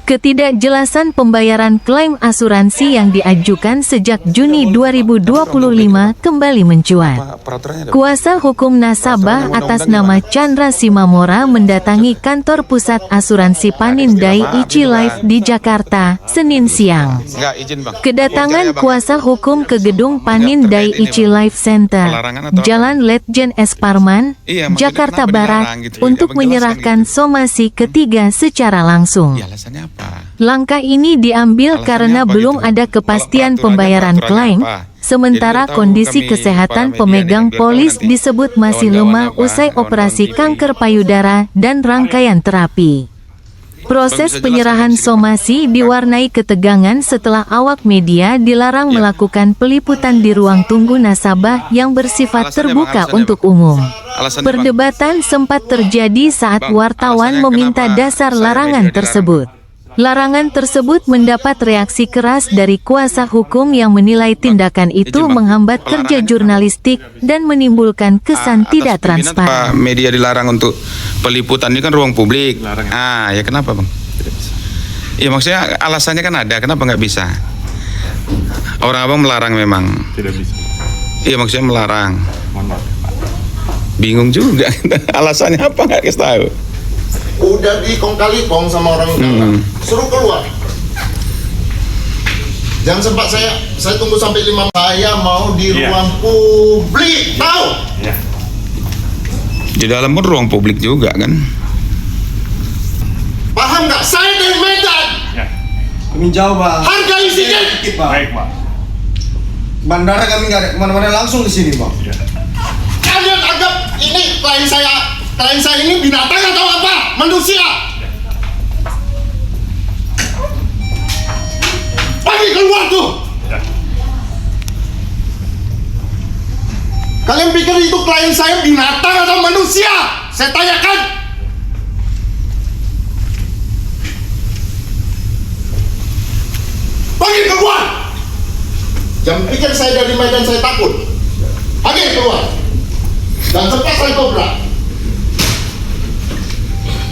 Ketidakjelasan pembayaran klaim asuransi yang diajukan sejak Juni 2025 kembali mencuat. Kuasa hukum nasabah atas nama Chandra Simamora mendatangi kantor pusat asuransi Panindai Ichi Life di Jakarta, Senin siang. Kedatangan kuasa hukum ke gedung Panindai Ichi Life Center, Jalan Letjen S. Parman, Jakarta Barat, untuk menyerahkan somasi ketiga secara langsung. Langkah ini diambil karena belum ada kepastian pembayaran klaim, sementara kondisi kesehatan pemegang polis disebut masih lemah usai operasi kanker payudara dan rangkaian terapi. Proses penyerahan somasi diwarnai ketegangan setelah awak media dilarang melakukan peliputan di ruang tunggu nasabah yang bersifat terbuka untuk umum. Perdebatan sempat terjadi saat wartawan meminta dasar larangan tersebut. Larangan tersebut mendapat reaksi keras dari kuasa hukum yang menilai tindakan itu menghambat kerja jurnalistik dan menimbulkan kesan tidak transparan. Media dilarang untuk peliputan, ini kan ruang publik. Ya kenapa bang? Ya maksudnya alasannya kan ada, kenapa nggak bisa? Orang abang melarang memang. Tidak bisa. Iya maksudnya melarang. Bingung juga, alasannya apa nggak kasih tahu? Udah di kong kali kong sama orang suruh keluar. Jangan sempat saya tunggu sampai 5 saya mau di ruang publik, tahu? Di dalam pun ruang publik juga kan. Paham nggak? Saya dari Medan. Kami jauh bang. Hargai sedikit. Baik bang. Bandara kami nggak ada kemana-mana, langsung di sini bang. Kalian anggap ini klien saya ini binatang atau apa? Manusia. Pergi keluar tuh. Kalian pikir itu klien saya binatang atau manusia? Saya tanyakan. Pergi keluar. Jangan pikir saya dari Medan saya takut. Pergi keluar. Dan cepat saya kobra.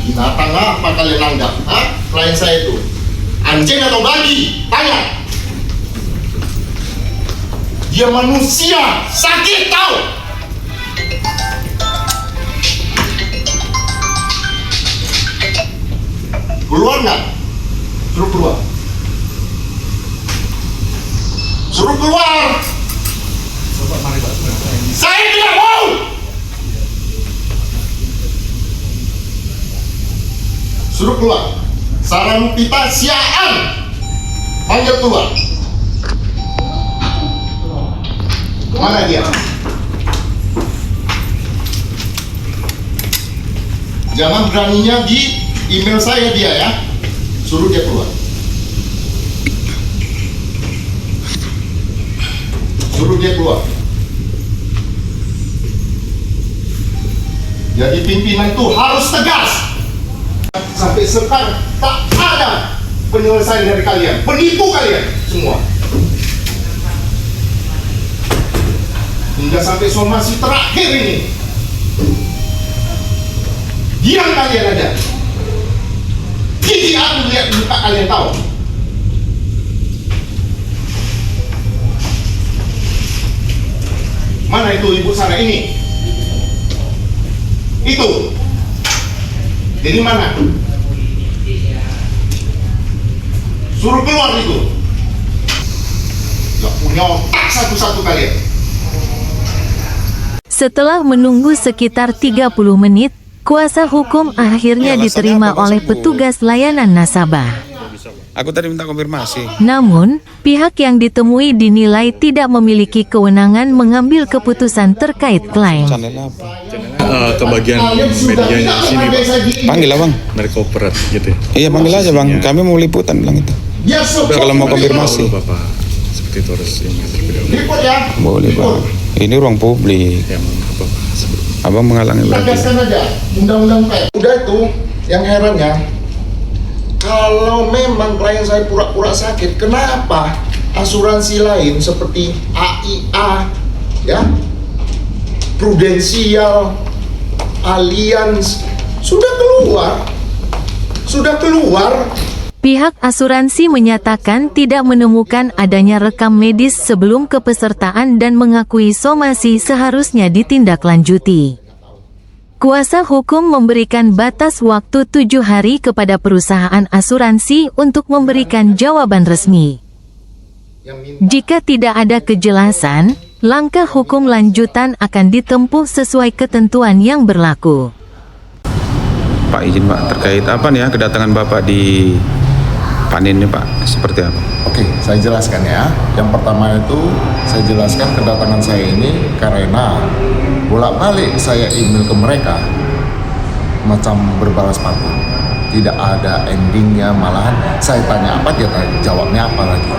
Binatang apa kalian anggap? Klien saya itu anjing atau babi? Tanya. Dia manusia, sakit tahu. Keluar nggak? Suruh keluar. Suruh keluar. Saya tidak mau. Suruh keluar. Sarang pita siaan. Panggil keluar. Mana dia? Jangan beraninya di email saya dia ya. Suruh dia keluar. Suruh dia keluar. Jadi pimpinan itu harus tegas. Sampai sekarang tak ada penyelesaian dari kalian. Penipu kalian semua. Hingga sampai somasi terakhir ini. Diam kalian aja. Jijik aku lihat muka kalian tahu. Mana itu ibu sana ini? Itu. Jadi mana? Suruh keluar itu. Gak punya otak satu-satu kalian. Setelah menunggu sekitar 30 menit, kuasa hukum akhirnya diterima oleh petugas layanan nasabah. Aku tadi minta konfirmasi. Namun, pihak yang ditemui dinilai tidak memiliki kewenangan mengambil keputusan terkait klaim. Channel apa? Ke bagian medianya di sini, Pak. Panggil lah bang. Mereka operat gitu ya. Iya panggil aja bang. Kami mau liputan bilang itu. Kalau mau konfirmasi. Bapak seperti itu harus ini terlebih dahulu. Liput ya. Boleh bang. Ini ruang publik. Ya, Bapak sebelum. Abang menghalangi berarti. Tegaskan aja undang-undang PET. Udah itu yang herannya. Kalau memang klien saya pura-pura sakit, kenapa asuransi lain seperti AIA, ya, Prudensial, Allianz sudah keluar, Pihak asuransi menyatakan tidak menemukan adanya rekam medis sebelum kepesertaan dan mengakui somasi seharusnya ditindaklanjuti. Kuasa hukum memberikan batas waktu 7 hari kepada perusahaan asuransi untuk memberikan jawaban resmi. Jika tidak ada kejelasan, langkah hukum lanjutan akan ditempuh sesuai ketentuan yang berlaku. Pak, izin Pak, terkait apa nih ya kedatangan Bapak di Panin nih Pak, seperti apa? Oke, saya jelaskan ya. Yang pertama itu saya jelaskan kedatangan saya ini karena bolak-balik saya email ke mereka macam berbalas pantun. Tidak ada endingnya, malahan saya tanya apa, dia jawabnya apa lagi.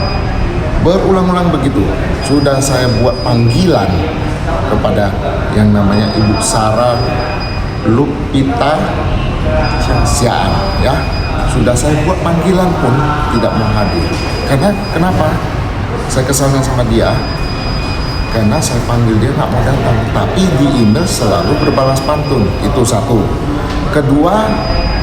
Berulang-ulang begitu. Sudah saya buat panggilan kepada yang namanya Ibu Sarah Lupita Siaan, ya. Sudah saya buat panggilan pun tidak mau hadir. Karena kenapa? Saya kesalnya sama dia. Karena saya panggil dia nggak mau datang, tapi di email selalu berbalas pantun. Itu satu. Kedua,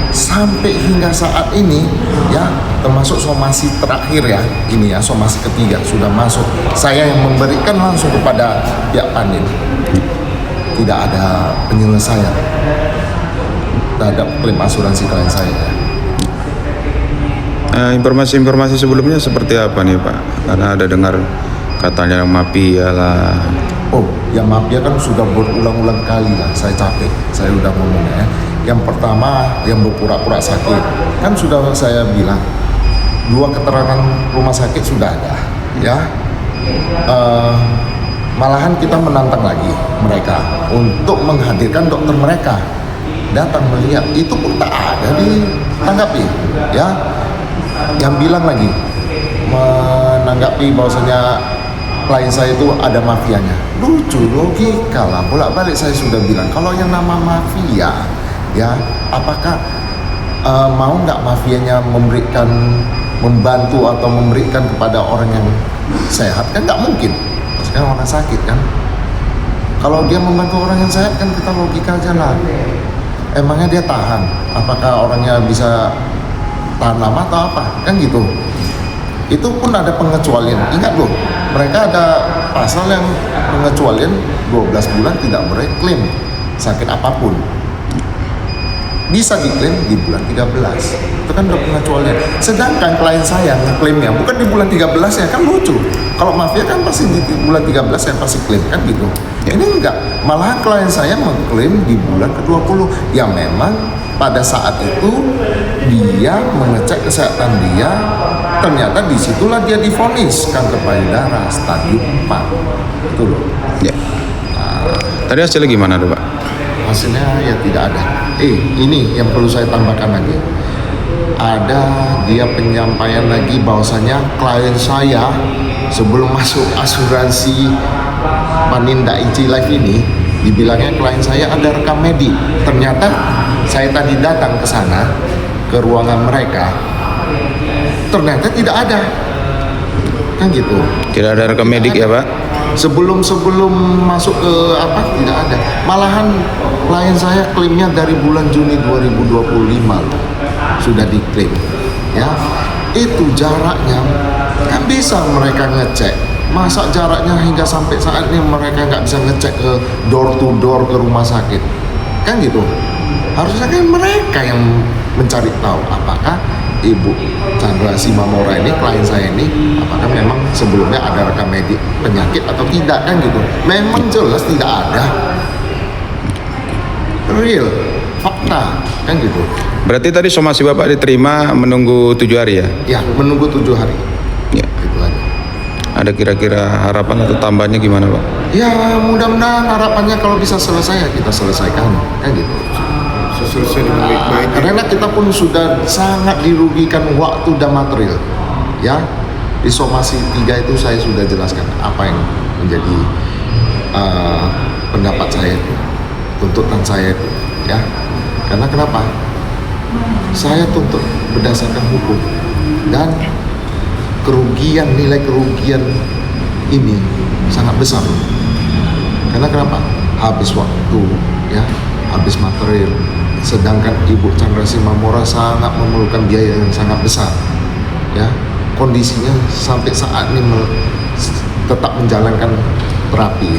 sampai hingga saat ini, ya, termasuk somasi terakhir ya, ini ya somasi ketiga sudah masuk. Saya yang memberikan langsung kepada pihak Panin. Tidak ada penyelesaian terhadap klaim asuransi klien saya. Informasi-informasi sebelumnya seperti apa nih Pak? Karena ada dengar katanya mafia lah. Oh, yang mafia kan sudah berulang-ulang kali lah. Saya capek, saya udah ngomongnya. Yang pertama, yang berpura-pura sakit. Kan sudah saya bilang, 2 keterangan rumah sakit sudah ada, ya. Malahan kita menantang lagi mereka untuk menghadirkan dokter mereka. Datang melihat, itu pun tak ada ditanggapi, ya. Yang bilang lagi menanggapi bahwasanya klien saya itu ada mafianya. Lucu, logika lah, bolak-balik saya sudah bilang kalau yang nama mafia, ya, apakah mau nggak mafianya membantu atau memberikan kepada orang yang sehat? Kan nggak mungkin, sekarang orang sakit kan. Kalau dia membantu orang yang sehat kan kita logika aja lah. Emangnya dia tahan? Apakah orangnya bisa tahan lama atau apa? Kan gitu. Itu pun ada pengecualian. Ingat loh, mereka ada pasal yang pengecualian 12 bulan tidak boleh klaim sakit apapun. Bisa diklaim di bulan 13. Itu kan udah pengecualian. Sedangkan klien saya ngeklaimnya bukan di bulan 13 ya, kan lucu. Kalau mafia kan pasti di bulan 13 saya pasti klaim, kan gitu. Ini enggak. Malahan klien saya mengklaim di bulan ke-20. Ya memang pada saat itu dia mengecek kesehatan dia, ternyata disitulah dia divonis kanker payudara stadium 4. Itu loh. Ya. Tadi hasilnya gimana tuh Pak? Hasilnya ya tidak ada. Ini yang perlu saya tambahkan lagi. Ada dia penyampaian lagi bahwasanya klien saya sebelum masuk asuransi Paninda Inci Life ini, dibilangnya klien saya ada rekam medik. Ternyata saya tadi datang ke sana, ke ruangan mereka, ternyata tidak ada. Kan gitu. Tidak ada rekam medik ya Pak? Sebelum masuk ke apa, tidak ada. Malahan klien saya klaimnya dari bulan Juni 2025 loh, sudah diklaim, ya. Itu jaraknya kan bisa mereka ngecek. Masa jaraknya hingga sampai saat ini mereka nggak bisa ngecek ke door to door ke rumah sakit, kan gitu. Harusnya kan mereka yang mencari tahu apakah Ibu Chandra Simamora ini, klien saya ini, apakah memang sebelumnya ada rekam medik penyakit atau tidak, kan gitu. Memang jelas tidak ada. Real, fakta, kan gitu. Berarti tadi somasi Bapak diterima menunggu 7 hari ya? Ya, menunggu 7 hari. Ya. Itu aja. Ada kira-kira harapan atau tambahnya gimana Pak? Ya, mudah-mudahan harapannya kalau bisa selesai ya kita selesaikan, kan gitu. Selesai dengan baik-baik. Karena kita pun sudah sangat dirugikan waktu dan material, ya. Di somasi 3 itu saya sudah jelaskan apa yang menjadi pendapat saya itu, tuntutan saya itu, ya. Karena kenapa? Saya tuntut berdasarkan hukum dan kerugian, nilai kerugian ini sangat besar. Karena kenapa? Habis waktu, ya, habis material, sedangkan Ibu Chandra Simamora sangat memerlukan biaya yang sangat besar, ya. Kondisinya sampai saat ini tetap menjalankan terapi.